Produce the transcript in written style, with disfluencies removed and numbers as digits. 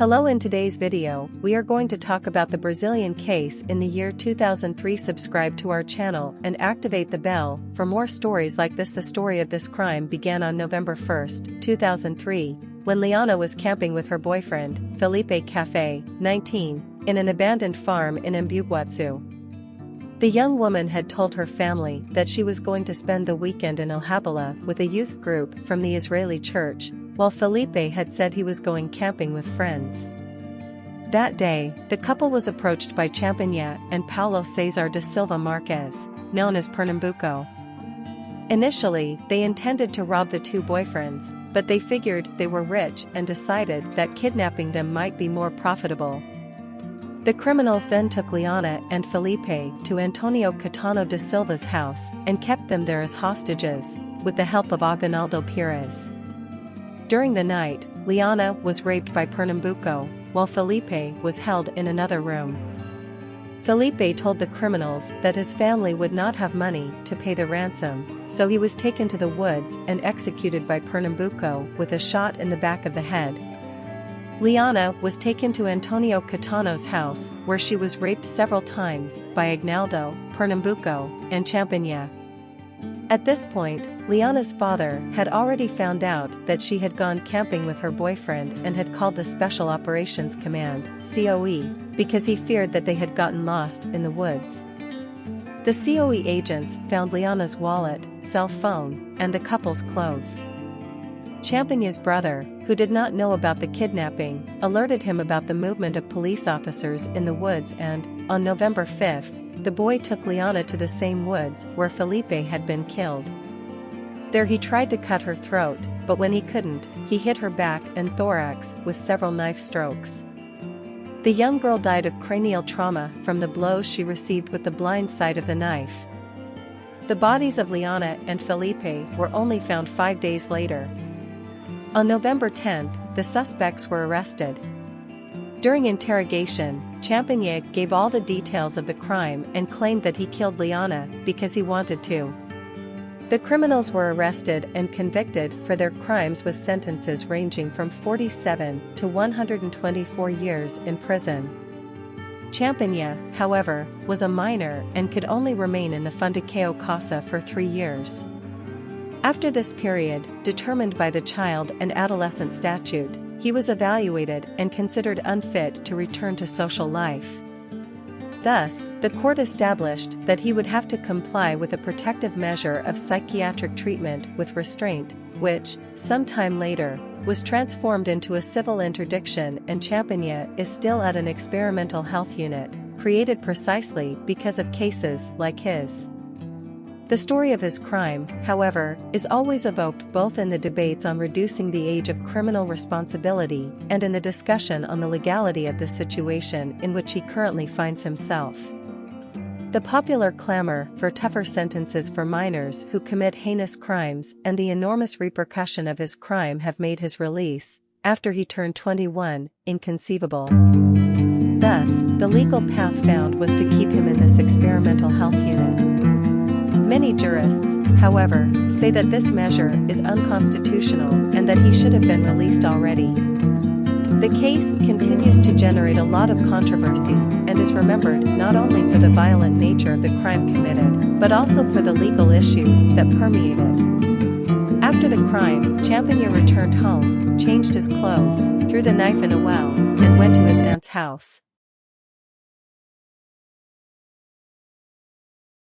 Hello, in today's video, we are going to talk about the Brazilian case in the year 2003. Subscribe to our channel and activate the bell for more stories like this. The story of this crime began on November 1, 2003, when Liana was camping with her boyfriend, Felipe Cafe, 19, in an abandoned farm in Embu-Guaçu. The young woman had told her family that she was going to spend the weekend in Ilhabela with a youth group from the Israeli church, while Felipe had said he was going camping with friends. That day, the couple was approached by Champagne and Paulo Cesar da Silva Marques, known as Pernambuco. Initially, they intended to rob the two boyfriends, but they figured they were rich and decided that kidnapping them might be more profitable. The criminals then took Liana and Felipe to Antonio Caetano da Silva's house and kept them there as hostages, with the help of Aguinaldo Pires. During the night, Liana was raped by Pernambuco, while Felipe was held in another room. Felipe told the criminals that his family would not have money to pay the ransom, so he was taken to the woods and executed by Pernambuco with a shot in the back of the head. Liana was taken to Antonio Caetano's house, where she was raped several times by Aguinaldo, Pernambuco, and Champagne. At this point, Liana's father had already found out that she had gone camping with her boyfriend and had called the Special Operations Command, COE, because he feared that they had gotten lost in the woods. The COE agents found Liana's wallet, cell phone, and the couple's clothes. Champagne's brother, who did not know about the kidnapping, alerted him about the movement of police officers in the woods, and, on November 5, the boy took Liana to the same woods where Felipe had been killed. There he tried to cut her throat, but when he couldn't, he hit her back and thorax with several knife strokes. The young girl died of cranial trauma from the blows she received with the blind side of the knife. The bodies of Liana and Felipe were only found 5 days later. On November 10, the suspects were arrested. During interrogation, Champagne gave all the details of the crime and claimed that he killed Liana because he wanted to. The criminals were arrested and convicted for their crimes with sentences ranging from 47 to 124 years in prison. Champagne, however, was a minor and could only remain in the Fundação Casa for 3 years. After this period, determined by the Child and Adolescent Statute, he was evaluated and considered unfit to return to social life. Thus, the court established that he would have to comply with a protective measure of psychiatric treatment with restraint, which, sometime later, was transformed into a civil interdiction, and Champagne is still at an experimental health unit, created precisely because of cases like his. The story of his crime, however, is always evoked both in the debates on reducing the age of criminal responsibility and in the discussion on the legality of the situation in which he currently finds himself. The popular clamor for tougher sentences for minors who commit heinous crimes and the enormous repercussion of his crime have made his release, after he turned 21, inconceivable. Thus, the legal path found was to keep him in this experimental health unit. Many jurists, however, say that this measure is unconstitutional and that he should have been released already. The case continues to generate a lot of controversy and is remembered not only for the violent nature of the crime committed, but also for the legal issues that permeate it. After the crime, Champagne returned home, changed his clothes, threw the knife in a well, and went to his aunt's house.